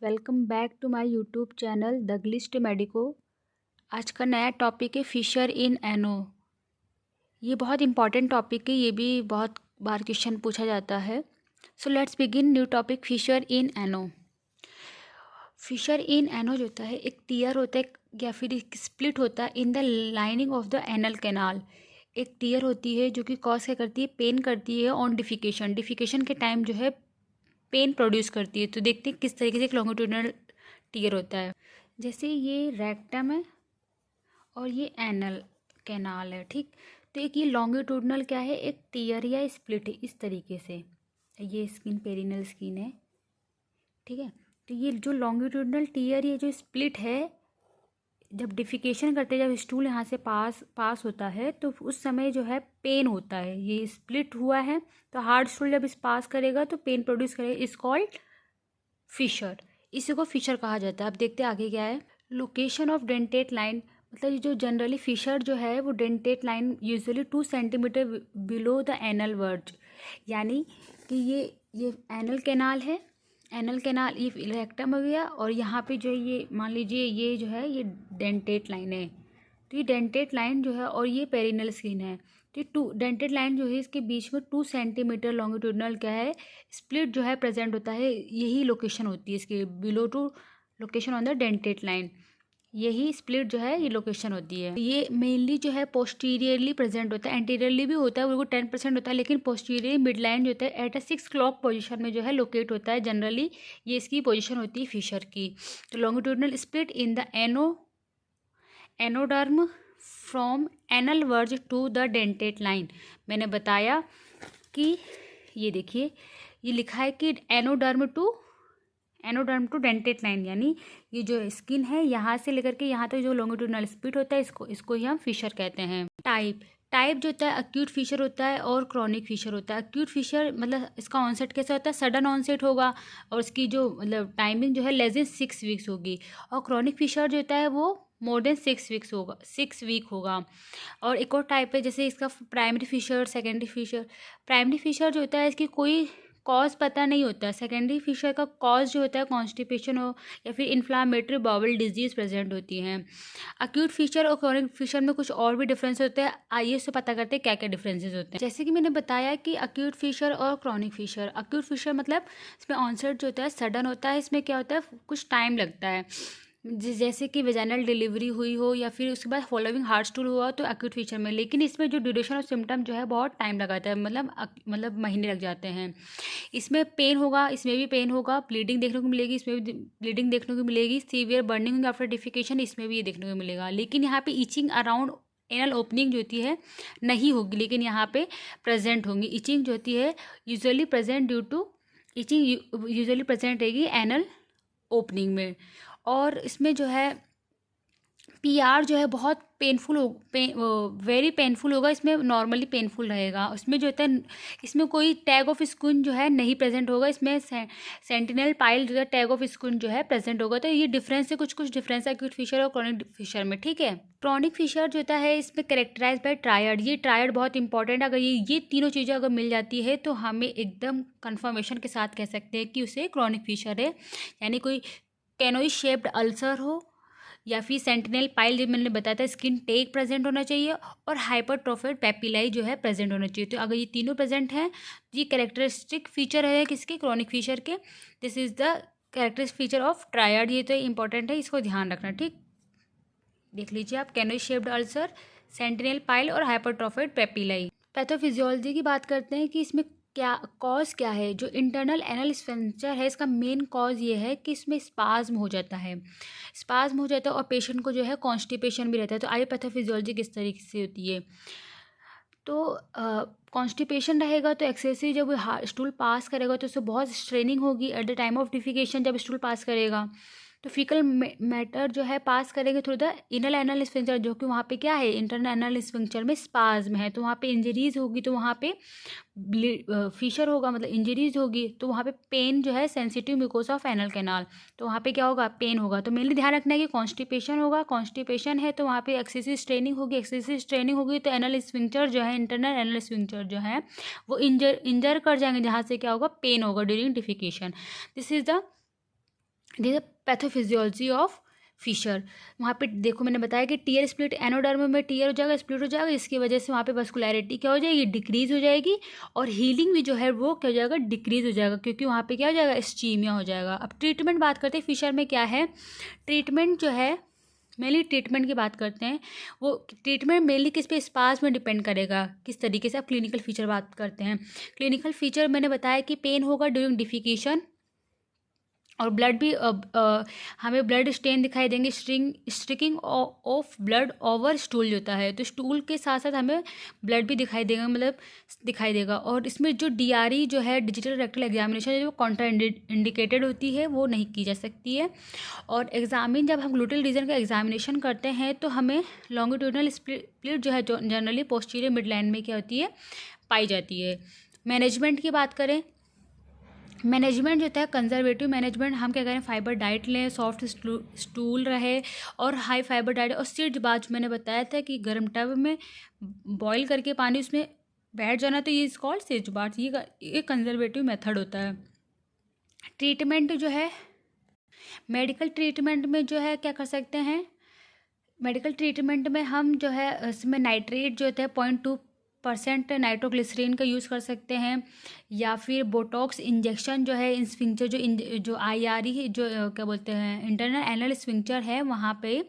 Welcome back to my YouTube channel the Glist Medico. आज का नया टॉपिक है फिशर इन एनो। ये बहुत इंपॉर्टेंट टॉपिक है, ये भी बहुत बार क्वेश्चन पूछा जाता है। So let's begin new topic fissure in ano. Fissure in ano जो होता है एक टीयर होता है या फिर एक स्प्लिट होता है in the lining of the anal canal. एक टीयर होती है जो कि कॉज क्या करती है, पेन करती है ऑन डिफिकेशन। डिफिकेशन के टाइम जो है पेन प्रोड्यूस करती है। तो देखते हैं किस तरीके से एक लॉन्गिट्यूडनल टीयर होता है। जैसे ये रेक्टम है और ये एनल कैनाल है, ठीक। तो एक ये लॉन्गिट्यूडनल क्या है, एक टीयर या स्प्लिट है इस तरीके से। ये स्किन पेरिनल स्किन है, ठीक है। तो ये जो लॉन्गिट्यूडनल टीयर, ये जो स्प्लिट है, जब डिफिकेशन करते हैं, जब स्टूल यहाँ से पास होता है तो उस समय जो है पेन होता है। ये स्प्लिट हुआ है तो हार्ड स्टूल जब इस पास करेगा तो पेन प्रोड्यूस करेगा, इस कॉल्ड फिशर। इसी को फिशर कहा जाता है। अब देखते हैं आगे क्या है। लोकेशन ऑफ डेंटेट लाइन, मतलब ये जो जनरली फिशर जो है वो dentate line usually 2 centimetre below the anal verge, यानी कि ये एनल कैनाल है। एनल कैनाल ये रेक्टम हो गया और यहाँ पे जो है ये मान लीजिए ये जो है ये डेंटेट लाइन है। तो ये डेंटेट लाइन जो है और ये पेरिनल स्किन है। तो ये 2 डेंटेट लाइन जो है इसके बीच में 2 सेंटीमीटर लॉन्गिट्यूडनल क्या है, स्प्लिट जो है प्रेजेंट होता है। यही लोकेशन होती है इसके, below to location on the dentate line. यही स्प्लिट जो है ये लोकेशन होती है। ये मेनली जो है पोस्टीरियरली प्रेजेंट होता है, एंटीरियरली भी होता है, वो 10% होता है, लेकिन पोस्टीरियर मिड लाइन जो होता है एट 6 o'clock पोजीशन में जो है लोकेट होता है। जनरली ये इसकी पोजीशन होती है फिशर की। तो longitudinal split in the anoderm from anal verge to the dentate line. मैंने बताया कि ये देखिए ये लिखा है कि एनोडर्म टू डेंटेट लाइन, यानी ये जो स्किन है यहाँ से लेकर के यहाँ तक जो लॉन्गिट्यूडनल स्प्लिट होता है इसको ही हम फिशर कहते हैं। टाइप जो होता है अक्यूट फिशर होता है और क्रॉनिक फिशर होता है। अक्यूट फिशर मतलब इसका ऑनसेट कैसे होता है, सडन ऑनसेट होगा और इसकी जो मतलब टाइमिंग जो है लेस देन 6 वीक्स होगी। और क्रॉनिक फिशर जो होता है वो मोर देन 6 वीक होगा। और एक और टाइप है जैसे इसका primary fissure, secondary fissure. Primary fissure जो होता है इसकी कोई कॉज पता नहीं होता। सेकेंडरी फिशर का कॉज जो होता है कॉन्स्टिपेशन हो या फिर इन्फ्लामेटरी बाउल डिजीज प्रेजेंट होती हैं। अक्यूट फिशर और क्रॉनिक फिशर में कुछ और भी डिफरेंस होते हैं। आइए उससे पता करते हैं क्या क्या डिफरेंसेस होते हैं। जैसे कि मैंने बताया कि अक्यूट फिशर और क्रॉनिक फिशर। अक्यूट फिशर मतलब इसमें ऑनसेट जो होता है सडन होता है, इसमें क्या होता है कुछ टाइम लगता है। जैसे कि वेजाइनल डिलीवरी हुई हो या फिर उसके बाद फॉलोइंग हार्ड स्टूल हुआ तो अक्यूट फिशर में, लेकिन इसमें जो ड्यूरेशन ऑफ सिम्टम जो है बहुत टाइम लगाता है, मतलब महीने लग जाते हैं। इसमें पेन होगा, इसमें भी पेन होगा, ब्लीडिंग देखने को मिलेगी, इसमें भी ब्लीडिंग देखने को मिलेगी, सीवियर बर्निंग आफ्टर डिफिकेशन इसमें भी ये देखने को मिलेगा। लेकिन यहाँ पे इचिंग अराउंड एनल ओपनिंग जो होती है नहीं होगी, लेकिन यहाँ पे प्रेजेंट होंगी। इचिंग जो होती है यूजुअली प्रेजेंट रहेगी एनल ओपनिंग में। और इसमें जो है पीआर जो है बहुत वेरी पेनफुल होगा। इसमें नॉर्मली पेनफुल रहेगा। उसमें जो होता है इसमें कोई टैग ऑफ स्किन जो है नहीं प्रेजेंट होगा। इसमें सेंटिनल पाइल जो है टैग ऑफ स्किन जो है प्रेजेंट होगा। तो ये डिफरेंस है, कुछ डिफरेंस है अक्यूट फिशर और क्रॉनिक फिशर में, ठीक है। क्रॉनिक फिशर जो होता है इसमें कैरेक्टराइज बाय ट्रायड। ये ट्रायड बहुत इंपॉर्टेंट है। अगर ये तीनों चीज़ें अगर मिल जाती है तो हमें एकदम कंफर्मेशन के साथ कह सकते हैं कि उसे क्रॉनिक फिशर है। यानी कोई कैनोई शेप्ड अल्सर हो या फिर सेंटिनल पाइल जो मैंने बताया था स्किन टेक प्रेजेंट होना चाहिए और हाइपरट्रोफिड पेपिलाई जो है प्रेजेंट होना चाहिए। तो अगर ये तीनों प्रेजेंट हैं ये कैरेक्टरिस्टिक फीचर है किसके, क्रॉनिक फिशर के। This is the characteristic feature of triad. ये तो इंपॉर्टेंट है, इसको ध्यान रखना, ठीक। देख लीजिए आप, canoe shaped ulcer, sentinel pile और हाइपरट्रोफिड पेपिलाई। पैथोफिजियोलॉजी की बात करते हैं कि इसमें क्या है। जो इंटरनल एनल स्फिंक्टर है इसका मेन कॉज ये है कि इसमें स्पाज्म हो जाता है और पेशेंट को जो है कॉन्स्टिपेशन भी रहता है। तो आइए पैथोफिजियोलॉजी किस तरीके से होती है। तो कॉन्स्टिपेशन रहेगा तो एक्सेसिव जब स्टूल पास करेगा तो उससे बहुत स्ट्रेनिंग होगी at the time of defecation जब स्टूल पास करेगा। तो फीकल मैटर जो है पास करेंगे through the inner anal sphincter, जो कि वहाँ पे क्या है इंटरनल एनल स्फिंक्टर में स्पाज्म है। तो वहाँ पे इंजरीज होगी, तो वहाँ पे फिशर होगा, मतलब इंजरीज होगी। तो वहाँ पे पेन जो है sensitive mucosa of anal canal, तो वहाँ पे क्या होगा, पेन होगा। तो मेनली ध्यान रखना है कि कॉन्स्टिपेशन होगा, कॉन्स्टिपेशन है तो वहाँ पे एक्सेसिव स्ट्रेनिंग होगी, तो एनल स्फिंक्टर जो है, इंटरनल एनल स्फिंक्टर जो है वो इंजर कर जाएंगे, जहाँ से क्या होगा, पेन होगा during defecation. This is the this pathophysiology of fissure. वहाँ पे देखो मैंने बताया कि टीयर स्प्लिट, एनोडर्म में टीयर हो जाएगा, स्प्लिट हो जाएगा, इसकी वजह से वहाँ पे वस्कुलैरिटी क्या हो जाएगी, डिक्रीज हो जाएगी, और हीलिंग भी जो है वो क्या हो जाएगा, डिक्रीज हो जाएगा, क्योंकि वहाँ पे क्या हो जाएगा, इस्चीमिया हो जाएगा। अब ट्रीटमेंट बात करते हैं फिशर में क्या है। ट्रीटमेंट जो है, मेनली ट्रीटमेंट की बात करते हैं, वो ट्रीटमेंट मेनली किस पे, स्पास में डिपेंड करेगा किस तरीके से आप क्लिनिकल फीचर बात करते हैं। क्लिनिकल फीचर मैंने बताया कि पेन होगा ड्यूरिंग डिफिकेशन, और ब्लड भी हमें ब्लड स्टेन दिखाई देंगे, striking of blood over stool जो होता है, तो स्टूल के साथ साथ हमें ब्लड भी दिखाई देगा, मतलब दिखाई देगा। और इसमें जो DRE जो है, डिजिटल रेक्टल एग्जामिनेशन, जो कॉन्ट्रा इंडिकेटेड होती है, वो नहीं की जा सकती है। और एग्जामिन जब हम ग्लूटल रीजन का एग्जामिनेशन करते हैं तो हमें लॉन्गिट्यूडनल स्प्लिट जो है, जो जनरली पोस्टीरियर मिड लाइन में क्या होती है, पाई जाती है। मैनेजमेंट की बात करें, मैनेजमेंट जो होता है कंजर्वेटिव मैनेजमेंट, हम क्या करें, फाइबर डाइट लें, सॉफ्ट स्टूल रहे और हाई फाइबर डाइट, और सिर्फ बात मैंने बताया था कि गर्म टब में बॉईल करके पानी उसमें बैठ जाना, तो ये इज कॉल्ड सिर्फ बात, ये कंजर्वेटिव मेथड होता है। ट्रीटमेंट जो है, मेडिकल ट्रीटमेंट में जो है क्या कर सकते हैं, मेडिकल ट्रीटमेंट में हम जो है इसमें नाइट्रेट जो होता है 0.2% नाइट्रोग्लिसरीन का यूज़ कर सकते हैं, या फिर बोटॉक्स इंजेक्शन जो है, इन स्फिंक्चर जो IRE जो क्या बोलते हैं, इंटरनल एनल स्फिंक्चर है, वहाँ पे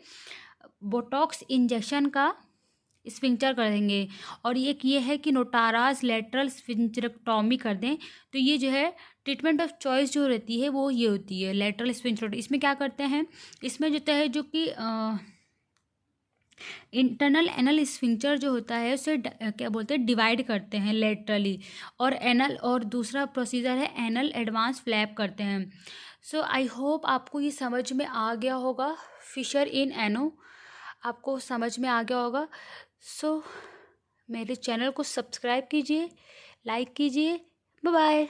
बोटॉक्स इंजेक्शन का स्फिंक्चर कर देंगे। और एक ये है कि नोटाराज लेटरल स्फिंक्चरेक्टोमी कर दें, तो ये जो है ट्रीटमेंट ऑफ चॉइस जो रहती है वो ये होती है लेटरल स्फिंक्चरेक्टोमी। इसमें क्या करते हैं, इसमें जो है जो कि इंटरनल एनल स्फिंक्चर जो होता है उसे क्या बोलते हैं, डिवाइड करते हैं लेटरली, और एनल, और दूसरा प्रोसीजर है एनल एडवांस फ्लैप करते हैं। सो आई होप आपको ये समझ में आ गया होगा, फिशर इन एनो आपको समझ में आ गया होगा। सो मेरे चैनल को सब्सक्राइब कीजिए, लाइक कीजिए, बाय बाय।